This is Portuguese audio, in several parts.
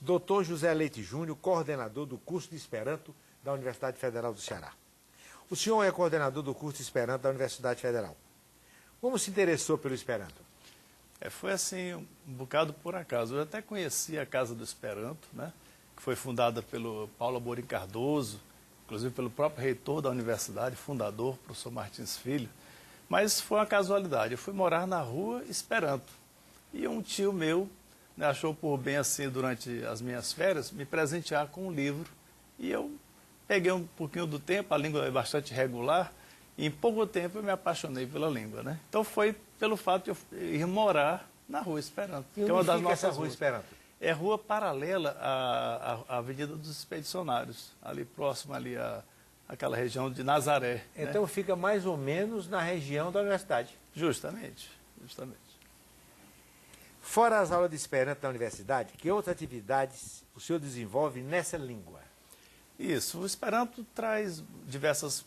Dr. José Leite Júnior, coordenador do curso de Esperanto da Universidade Federal do Ceará. O senhor é coordenador do curso de Esperanto da Universidade Federal. Como se interessou pelo Esperanto? Foi assim, um bocado por acaso. Eu até conheci a Casa do Esperanto, né, que foi fundada pelo Paulo Amorim Cardoso, inclusive pelo próprio reitor da universidade, fundador, professor Martins Filho. Mas foi uma casualidade. Eu fui morar na rua Esperanto. E um tio meu, né, achou por bem, assim, durante as minhas férias, me presentear com um livro. E eu peguei um pouquinho do tempo, a língua é bastante regular, e em pouco tempo eu me apaixonei pela língua, né? Então foi pelo fato de eu ir morar na Rua Esperanto. E onde fica essa Rua Esperanto? É rua paralela à Avenida dos Expedicionários, ali próximo ali àquela região de Nazaré. Então, né, fica mais ou menos na região da universidade. Justamente, justamente. Fora as aulas de Esperanto da universidade, que outras atividades o senhor desenvolve nessa língua? Isso, o Esperanto traz diversas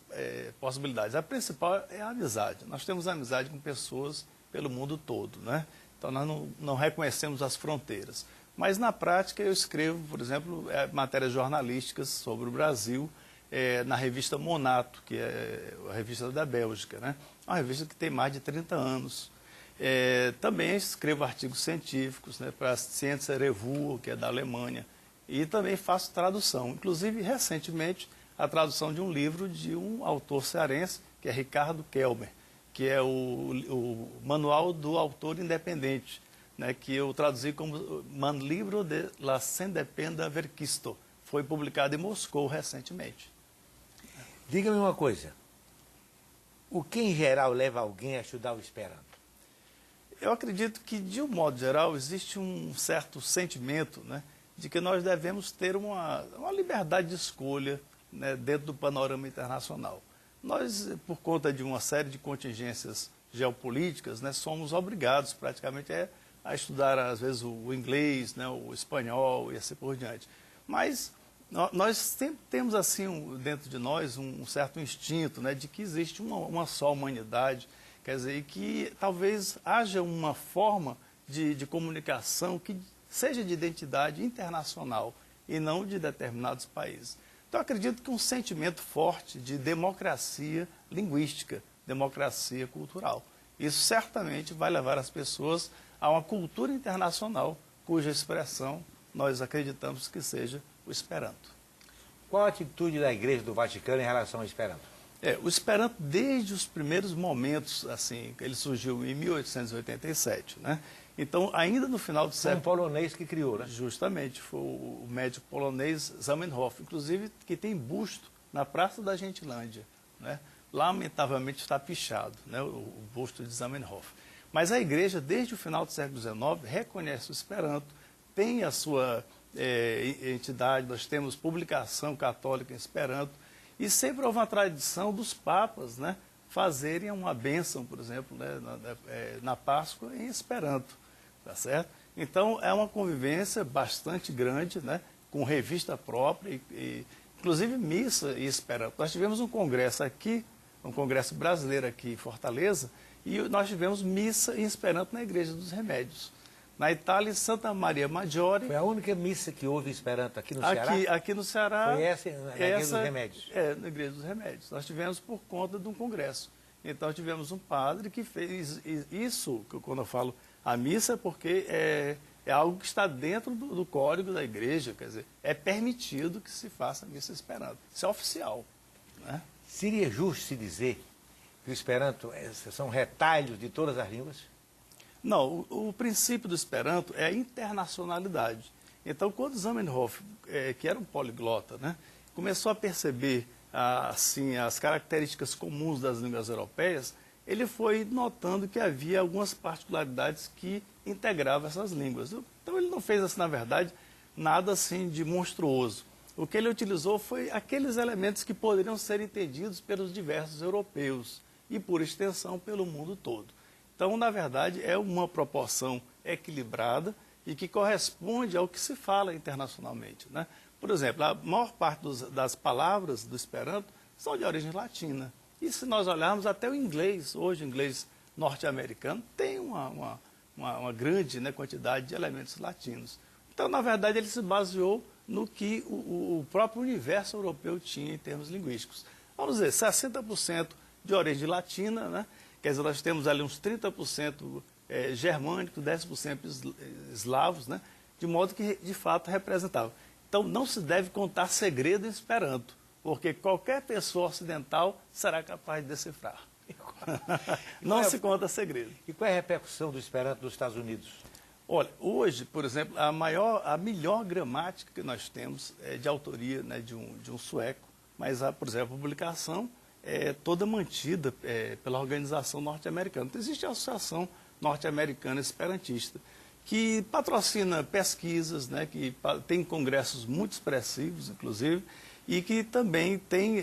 possibilidades. A principal é a amizade. Nós temos amizade com pessoas pelo mundo todo, né? Então nós não reconhecemos as fronteiras. Mas na prática eu escrevo, por exemplo, matérias jornalísticas sobre o Brasil na revista Monato, que é a revista da Bélgica, né? Uma revista que tem mais de 30 anos. Também escrevo artigos científicos, né, para a Sciences Revue, que é da Alemanha. E também faço tradução, inclusive recentemente a tradução de um livro de um autor cearense, que é Ricardo Kelmer, que é o Manual do Autor Independente, né, que eu traduzi como Man Libro de la Sendependa Verkisto. Foi publicado em Moscou recentemente. Diga-me uma coisa, o que em geral leva alguém a estudar o Esperanto? Eu acredito que, de um modo geral, existe um certo sentimento, né, de que nós devemos ter uma liberdade de escolha, né, dentro do panorama internacional. Nós, por conta de uma série de contingências geopolíticas, né, somos obrigados praticamente a estudar, às vezes, o inglês, né, o espanhol e assim por diante. Mas nós sempre temos, assim, dentro de nós um certo instinto, né, de que existe uma só humanidade, quer dizer, e que talvez haja uma forma de comunicação que seja de identidade internacional e não de determinados países. Então, acredito que um sentimento forte de democracia linguística, democracia cultural. Isso certamente vai levar as pessoas a uma cultura internacional, cuja expressão nós acreditamos que seja o Esperanto. Qual a atitude da Igreja do Vaticano em relação ao Esperanto? O Esperanto, desde os primeiros momentos, assim, ele surgiu em 1887, né? Então, ainda no final do século... Foi um polonês que criou, né? Justamente, foi o médico polonês Zamenhof, inclusive, que tem busto na Praça da Gentilândia, né? Lamentavelmente está pichado, né, o busto de Zamenhof. Mas a Igreja, desde o final do século XIX, reconhece o Esperanto, tem a sua entidade, nós temos publicação católica em Esperanto, e sempre houve uma tradição dos papas, né, fazerem uma bênção, por exemplo, né, na Páscoa em Esperanto, tá certo? Então, é uma convivência bastante grande, né, com revista própria, inclusive missa e Esperanto. Nós tivemos um congresso aqui, um congresso brasileiro aqui em Fortaleza, e nós tivemos missa em Esperanto na Igreja dos Remédios. Na Itália, em Santa Maria Maggiore... Foi a única missa que houve Esperanto aqui no Ceará? Aqui no Ceará... Foi essa na Igreja dos Remédios? Na Igreja dos Remédios. Nós tivemos por conta de um congresso. Então, tivemos um padre que fez isso, quando eu falo a missa, porque é algo que está dentro do código da igreja, quer dizer, é permitido que se faça a missa Esperanto. Isso é oficial, né? Seria justo se dizer que o Esperanto são retalhos de todas as línguas? Não, o princípio do Esperanto é a internacionalidade. Então, quando Zamenhof, que era um poliglota, né, começou a perceber assim, as características comuns das línguas europeias, ele foi notando que havia algumas particularidades que integravam essas línguas. Então, ele não fez, assim, na verdade, nada assim de monstruoso. O que ele utilizou foi aqueles elementos que poderiam ser entendidos pelos diversos europeus e, por extensão, pelo mundo todo. Então, na verdade, é uma proporção equilibrada e que corresponde ao que se fala internacionalmente, né? Por exemplo, a maior parte das palavras do Esperanto são de origem latina. E se nós olharmos até o inglês, hoje o inglês norte-americano, tem uma grande, né, quantidade de elementos latinos. Então, na verdade, ele se baseou no que o próprio universo europeu tinha em termos linguísticos. Vamos dizer, 60% de origem latina, né? Quer dizer, nós temos ali uns 30% germânicos, 10% eslavos, né? De modo que, de fato, representava. Então, não se deve contar segredo em Esperanto, porque qualquer pessoa ocidental será capaz de decifrar. Não se conta segredo. E qual é a repercussão do Esperanto nos Estados Unidos? Olha, hoje, por exemplo, a melhor gramática que nós temos é de autoria, né, de um sueco, mas, por exemplo, a publicação é toda mantida pela organização norte-americana. Então, existe a Associação Norte-Americana Esperantista, que patrocina pesquisas, né, que tem congressos muito expressivos, inclusive, e que também tem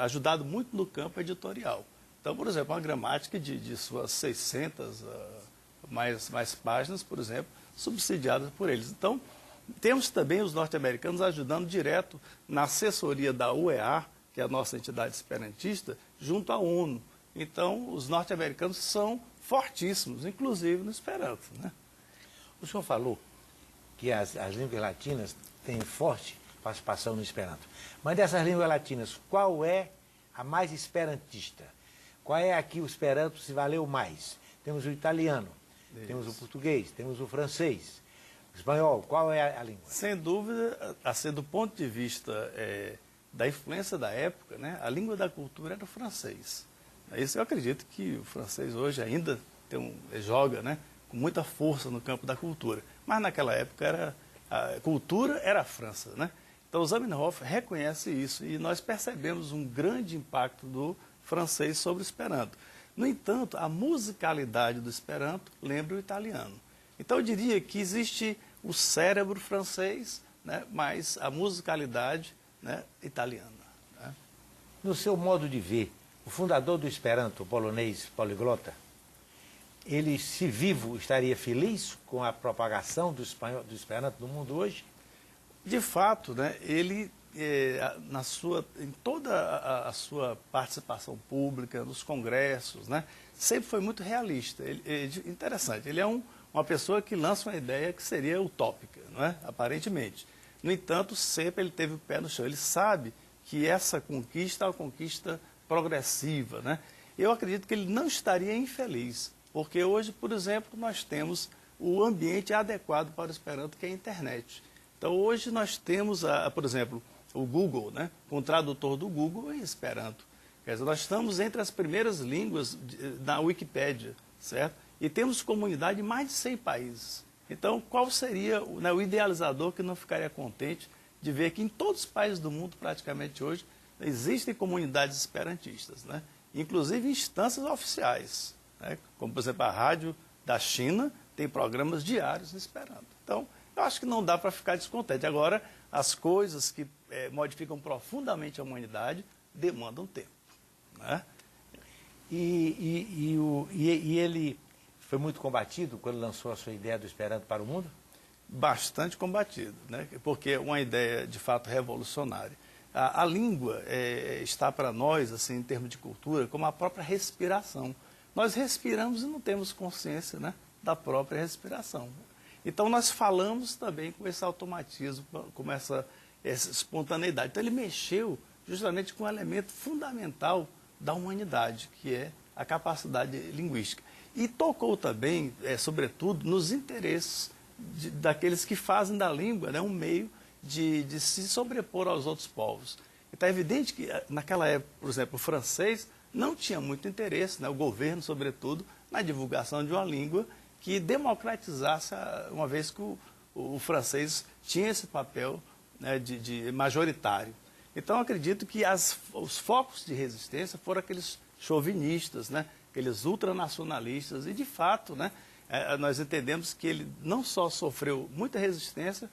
ajudado muito no campo editorial. Então, por exemplo, uma gramática de suas 600 mais páginas, por exemplo, subsidiadas por eles. Então, temos também os norte-americanos ajudando direto na assessoria da UEA, que é a nossa entidade esperantista, junto à ONU. Então, os norte-americanos são fortíssimos, inclusive no Esperanto, né? O senhor falou que as línguas latinas têm forte participação no Esperanto. Mas dessas línguas latinas, qual é a mais esperantista? Qual é a que o Esperanto se valeu mais? Temos o italiano, temos o português, temos o francês, o espanhol. Qual é a língua? Sem dúvida, assim, do ponto de vista da influência da época, né, a língua da cultura era o francês. Isso eu acredito que o francês hoje ainda joga, né, com muita força no campo da cultura. Mas naquela época a cultura era a França, né? Então o Zamenhof reconhece isso e nós percebemos um grande impacto do francês sobre o Esperanto. No entanto, a musicalidade do Esperanto lembra o italiano. Então eu diria que existe o cérebro francês, né, mas a musicalidade, né, italiana. Né? No seu modo de ver, o fundador do Esperanto, o polonês poliglota, ele, se vivo, estaria feliz com a propagação do Esperanto no mundo hoje? De fato, né, ele, em toda a sua participação pública, nos congressos, né, sempre foi muito realista. Interessante, ele é uma pessoa que lança uma ideia que seria utópica, não é? Aparentemente. No entanto, sempre ele teve o pé no chão. Ele sabe que essa conquista é uma conquista progressiva, né? Eu acredito que ele não estaria infeliz, porque hoje, por exemplo, nós temos o ambiente adequado para o Esperanto, que é a internet. Então, hoje nós temos, por exemplo, o Google, né? Com o tradutor do Google em Esperanto. Quer dizer, nós estamos entre as primeiras línguas na Wikipédia, certo? E temos comunidade em mais de 100 países. Então, qual seria o idealizador que não ficaria contente de ver que em todos os países do mundo, praticamente hoje, existem comunidades esperantistas, né? Inclusive instâncias oficiais, né? Como, por exemplo, a rádio da China tem programas diários em Esperanto. Então, eu acho que não dá para ficar descontente. Agora, as coisas que modificam profundamente a humanidade demandam tempo, né? E ele foi muito combatido quando lançou a sua ideia do Esperanto para o mundo? Bastante combatido, né? Porque é uma ideia, de fato, revolucionária. A língua está para nós, assim, em termos de cultura, como a própria respiração. Nós respiramos e não temos consciência, né, da própria respiração. Então, nós falamos também com esse automatismo, com essa espontaneidade. Então, ele mexeu justamente com um elemento fundamental da humanidade, que é a capacidade linguística. E tocou também, sobretudo, nos interesses daqueles que fazem da língua, né, um meio de se sobrepor aos outros povos. Então é evidente que, naquela época, por exemplo, o francês não tinha muito interesse, né, o governo, sobretudo, na divulgação de uma língua que democratizasse, uma vez que o francês tinha esse papel, né, de majoritário. Então, acredito que os focos de resistência foram aqueles chauvinistas, né, aqueles ultranacionalistas, e, de fato, né, nós entendemos que ele não só sofreu muita resistência,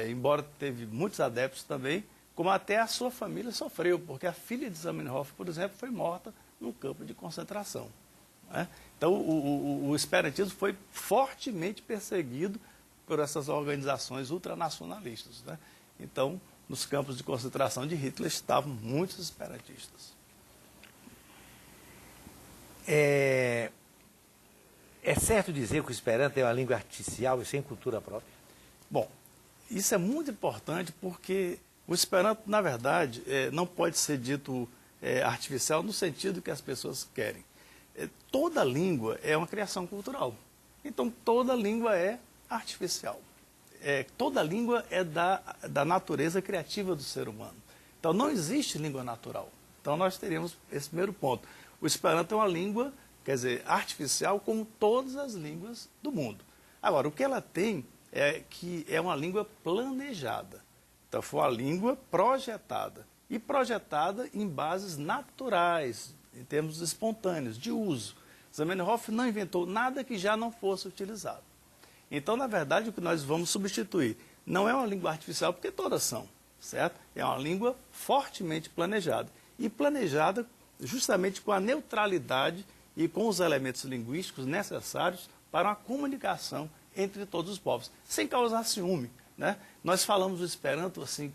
embora teve muitos adeptos também, como até a sua família sofreu, porque a filha de Zamenhof, por exemplo, foi morta num campo de concentração, né? Então, o esperantismo foi fortemente perseguido por essas organizações ultranacionalistas, né? Então, nos campos de concentração de Hitler estavam muitos esperantistas. É certo dizer que o Esperanto é uma língua artificial e sem cultura própria? Bom, isso é muito importante porque o Esperanto, na verdade, não pode ser dito artificial no sentido que as pessoas querem. Toda língua é uma criação cultural. Então, toda língua é artificial. Toda língua é da natureza criativa do ser humano. Então, não existe língua natural. Então, nós teríamos esse primeiro ponto. O Esperanto é uma língua, quer dizer, artificial, como todas as línguas do mundo. Agora, o que ela tem é que é uma língua planejada. Então, foi uma língua projetada. E projetada em bases naturais, em termos espontâneos, de uso. Zamenhof não inventou nada que já não fosse utilizado. Então, na verdade, o que nós vamos substituir não é uma língua artificial, porque todas são, certo? É uma língua fortemente planejada. E planejada justamente com a neutralidade e com os elementos linguísticos necessários para uma comunicação entre todos os povos, sem causar ciúme, né? Nós falamos o Esperanto assim,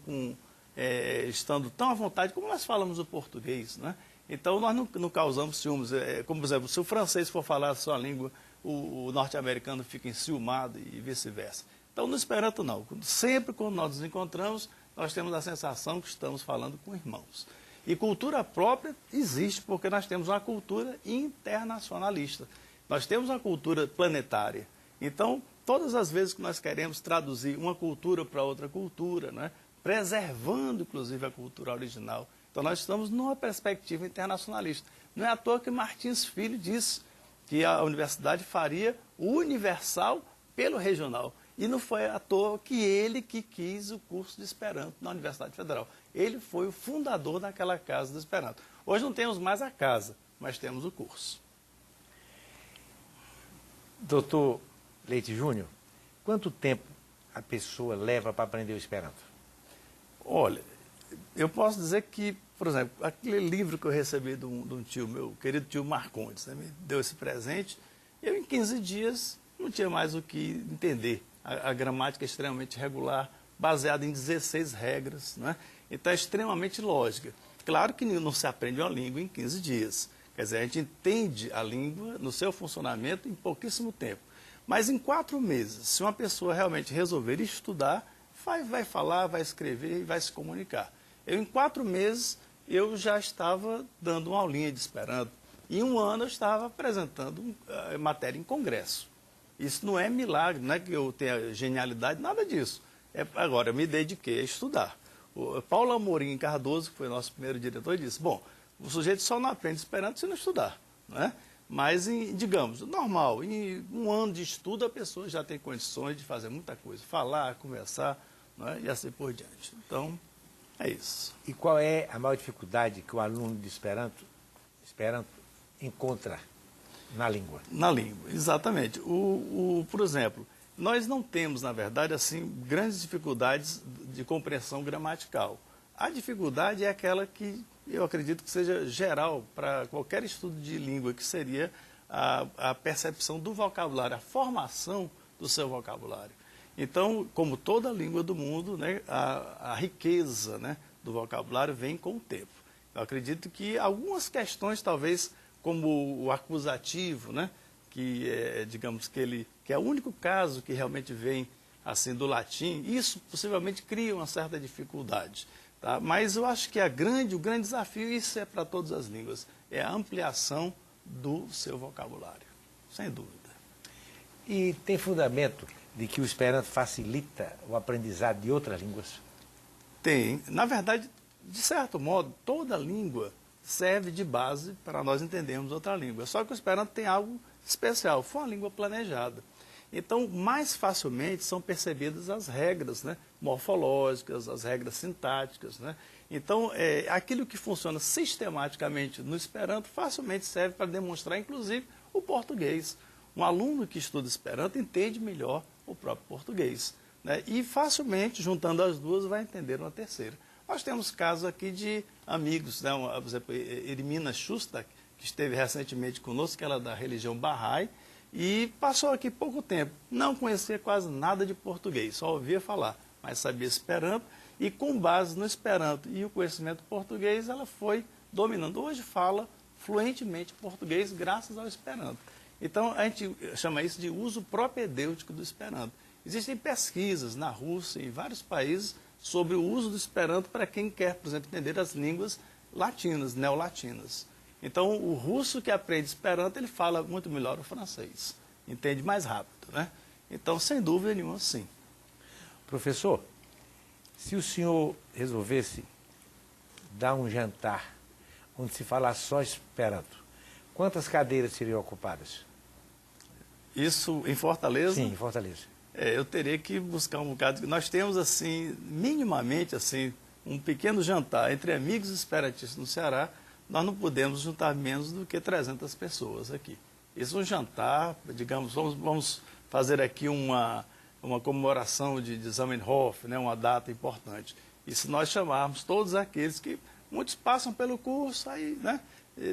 estando tão à vontade como nós falamos o português, né? Então, nós não causamos ciúmes. Como, por exemplo, se o francês for falar a sua língua, o norte-americano fica enciumado e vice-versa. Então, no Esperanto, não. Sempre quando nós nos encontramos, nós temos a sensação que estamos falando com irmãos. E cultura própria existe, porque nós temos uma cultura internacionalista. Nós temos uma cultura planetária. Então, todas as vezes que nós queremos traduzir uma cultura para outra cultura, né, preservando, inclusive, a cultura original, então, nós estamos numa perspectiva internacionalista. Não é à toa que Martins Filho disse que a universidade faria o universal pelo regional. E não foi à toa que ele que quis o curso de Esperanto na Universidade Federal. Ele foi o fundador daquela casa do Esperanto. Hoje não temos mais a casa, mas temos o curso. Doutor Leite Júnior, quanto tempo a pessoa leva para aprender o Esperanto? Olha, eu posso dizer que, por exemplo, aquele livro que eu recebi de um tio, meu querido tio Marcondes, né, me deu esse presente, eu em 15 dias não tinha mais o que entender. A gramática é extremamente regular, baseada em 16 regras, né? Então é extremamente lógica. Claro que não se aprende uma língua em 15 dias. Quer dizer, a gente entende a língua no seu funcionamento em pouquíssimo tempo. Mas em 4 meses, se uma pessoa realmente resolver estudar, vai falar, vai escrever e vai se comunicar. Em 4 meses, eu já estava dando uma aulinha de Esperanto. Em 1 ano, eu estava apresentando matéria em congresso. Isso não é milagre, não é que eu tenha genialidade, nada disso. Agora, eu me dediquei a estudar. O Paulo Amorim Cardoso, que foi nosso primeiro diretor, disse, bom, o sujeito só não aprende Esperanto se não estudar, não é? Mas, digamos, normal, em 1 ano de estudo, a pessoa já tem condições de fazer muita coisa, falar, conversar, não é? E assim por diante. Então, é isso. E qual é a maior dificuldade que o aluno de Esperanto encontra na língua? Na língua, exatamente. Por exemplo, nós não temos, na verdade, assim, grandes dificuldades de compreensão gramatical. A dificuldade é aquela que eu acredito que seja geral para qualquer estudo de língua, que seria a percepção do vocabulário, a formação do seu vocabulário. Então, como toda língua do mundo, né, a riqueza, né, do vocabulário vem com o tempo. Eu acredito que algumas questões, talvez, como o acusativo, né, que é, digamos que é o único caso que realmente vem assim do latim, isso possivelmente cria uma certa dificuldade. Tá? Mas eu acho que o grande desafio, isso é para todas as línguas, é a ampliação do seu vocabulário, sem dúvida. E tem fundamento de que o Esperanto facilita o aprendizado de outras línguas? Tem. Na verdade, de certo modo, toda língua serve de base para nós entendermos outra língua. Só que o Esperanto tem algo especial, foi uma língua planejada. Então, mais facilmente são percebidas as regras, né, morfológicas, as regras sintáticas, né? Então, aquilo que funciona sistematicamente no Esperanto facilmente serve para demonstrar, inclusive, o português. Um aluno que estuda Esperanto entende melhor o próprio português, né? E facilmente, juntando as duas, vai entender uma terceira. Nós temos casos aqui de amigos, né? Por exemplo, Ermina Shustak, que esteve recentemente conosco, que ela é da religião Bahá'í, e passou aqui pouco tempo, não conhecia quase nada de português, só ouvia falar, mas sabia Esperanto, e com base no Esperanto e o conhecimento português, ela foi dominando. Hoje fala fluentemente português graças ao Esperanto. Então, a gente chama isso de uso propedêutico do Esperanto. Existem pesquisas na Rússia e em vários países sobre o uso do Esperanto para quem quer, por exemplo, entender as línguas latinas, neolatinas. Então, o russo que aprende Esperanto, ele fala muito melhor o francês, entende mais rápido, né? Então, sem dúvida nenhuma, sim. Professor, se o senhor resolvesse dar um jantar onde se falar só Esperanto, quantas cadeiras seriam ocupadas? Isso em Fortaleza? Sim, em Fortaleza. Eu teria que buscar um bocado. Nós temos, assim, minimamente, assim, um pequeno jantar entre amigos esperantistas no Ceará. Nós não podemos juntar menos do que 300 pessoas aqui. Isso é um jantar, digamos, vamos fazer aqui uma comemoração de Zamenhof, né, uma data importante. E se nós chamarmos todos aqueles que, muitos passam pelo curso, aí, né,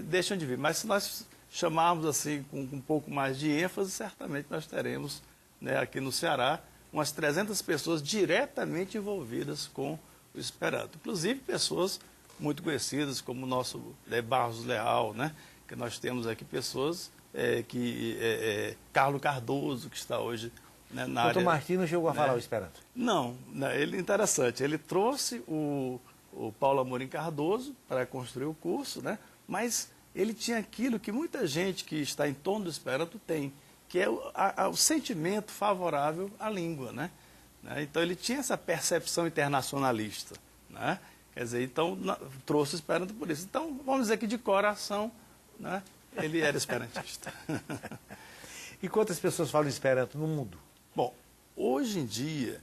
deixam de vir. Mas se nós chamarmos assim com um pouco mais de ênfase, certamente nós teremos, né, aqui no Ceará, umas 300 pessoas diretamente envolvidas com o Esperanto. Inclusive pessoas muito conhecidas, como o nosso Barros Leal, né, que nós temos aqui pessoas Carlos Cardoso, que está hoje, né, na área... Doutor Martins não chegou a falar né, o Esperanto? Não, ele interessante. Ele trouxe o Paulo Amorim Cardoso para construir o curso, né, mas ele tinha aquilo que muita gente que está em torno do Esperanto tem, que é o sentimento favorável à língua, né? Então, ele tinha essa percepção internacionalista, né? Quer dizer, então, trouxe o Esperanto por isso. Então, vamos dizer que de coração, né, ele era esperantista. E quantas pessoas falam Esperanto no mundo? Bom, hoje em dia,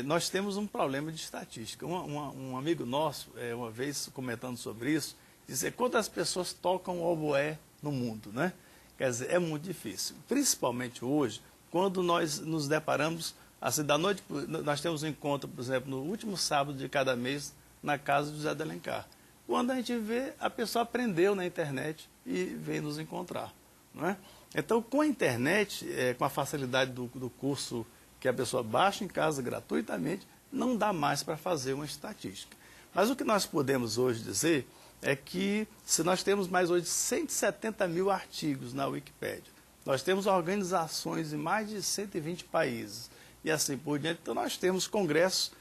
nós temos um problema de estatística. Um amigo nosso, uma vez comentando sobre isso, disse quantas pessoas tocam oboé no mundo, né? Quer dizer, é muito difícil. Principalmente hoje, quando nós nos deparamos, assim, da noite, nós temos um encontro, por exemplo, no último sábado de cada mês, na casa de José de Alencar. Quando a gente vê, a pessoa aprendeu na internet e veio nos encontrar, não é? Então, com a internet, com a facilidade do curso que a pessoa baixa em casa gratuitamente, não dá mais para fazer uma estatística. Mas o que nós podemos hoje dizer é que, se nós temos mais hoje 170 mil artigos na Wikipédia, nós temos organizações em mais de 120 países, e assim por diante, então nós temos congressos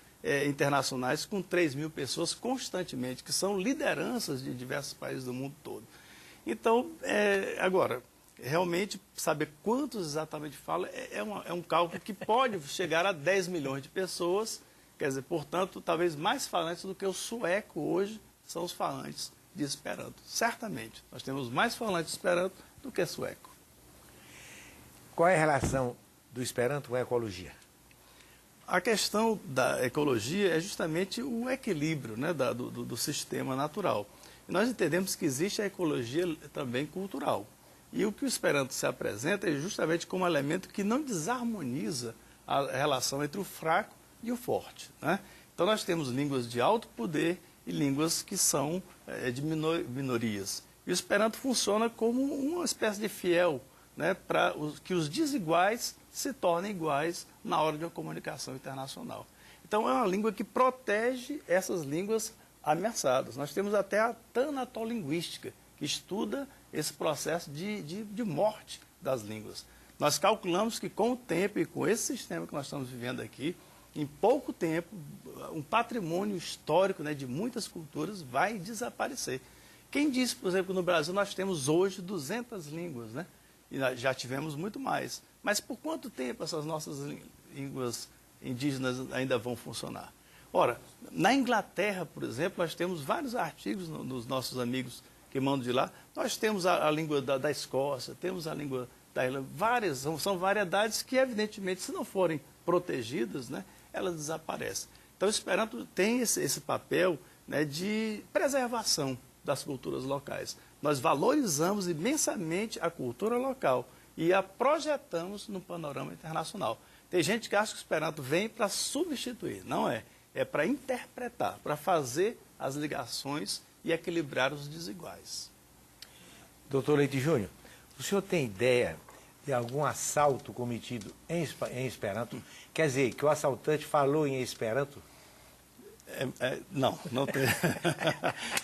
internacionais com 3 mil pessoas constantemente, que são lideranças de diversos países do mundo todo. Então, agora, realmente, saber quantos exatamente falam é um cálculo que pode chegar a 10 milhões de pessoas, quer dizer, portanto, talvez mais falantes do que o sueco hoje são os falantes de Esperanto. Certamente, nós temos mais falantes de Esperanto do que sueco. Qual é a relação do Esperanto com a ecologia? A questão da ecologia é justamente o equilíbrio, né, do sistema natural. E nós entendemos que existe a ecologia também cultural. E o que o Esperanto se apresenta é justamente como um elemento que não desarmoniza a relação entre o fraco e o forte, né? Então nós temos línguas de alto poder e línguas que são de minorias. E o Esperanto funciona como uma espécie de fiel, né, para que os desiguais se tornem iguais na hora de uma comunicação internacional. Então é uma língua que protege essas línguas ameaçadas. Nós temos até a tanatolinguística, que estuda esse processo de morte das línguas. Nós calculamos que com o tempo e com esse sistema que nós estamos vivendo aqui, em pouco tempo, um patrimônio histórico, né, de muitas culturas vai desaparecer. Quem disse, por exemplo, que no Brasil nós temos hoje 200 línguas, né? E já tivemos muito mais. Mas por quanto tempo essas nossas línguas indígenas ainda vão funcionar? Ora, na Inglaterra, por exemplo, nós temos vários artigos nos nossos amigos que mandam de lá. Nós temos a língua da Escócia, temos a língua da Irlanda, várias, são variedades que, evidentemente, se não forem protegidas, né, elas desaparecem. Então, o Esperanto tem esse papel, né, de preservação das culturas locais. Nós valorizamos imensamente a cultura local e a projetamos no panorama internacional. Tem gente que acha que o Esperanto vem para substituir. Não é. É para interpretar, para fazer as ligações e equilibrar os desiguais. Doutor Leite Júnior, o senhor tem ideia de algum assalto cometido em Esperanto? Quer dizer, que o assaltante falou em Esperanto? Não tem.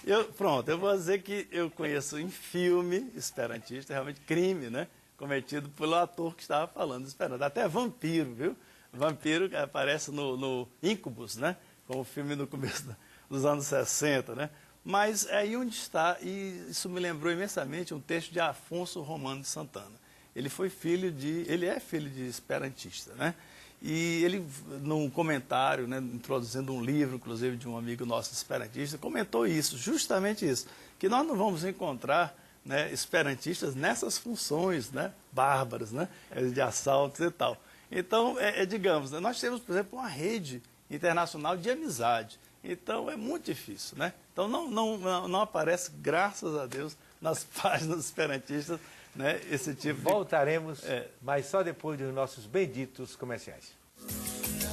Eu vou dizer que eu conheço em filme esperantista, realmente crime, né, cometido pelo ator que estava falando Esperanto. Até vampiro, viu? Vampiro que aparece no Incubus, né? Como o filme no começo dos anos 60, né? Mas é aí onde está, e isso me lembrou imensamente um texto de Afonso Romano de Santana. Ele é filho de esperantista, né? E ele, num comentário, né, introduzindo um livro, inclusive, de um amigo nosso esperantista, comentou isso, justamente isso, que nós não vamos encontrar, né, esperantistas nessas funções, né, bárbaras, né, de assaltos e tal. Então, digamos, né, nós temos, por exemplo, uma rede internacional de amizade. Então, é muito difícil, né? Então, não aparece, graças a Deus, nas páginas esperantistas, né, esse tipo de... Voltaremos, mas só depois dos nossos benditos comerciais.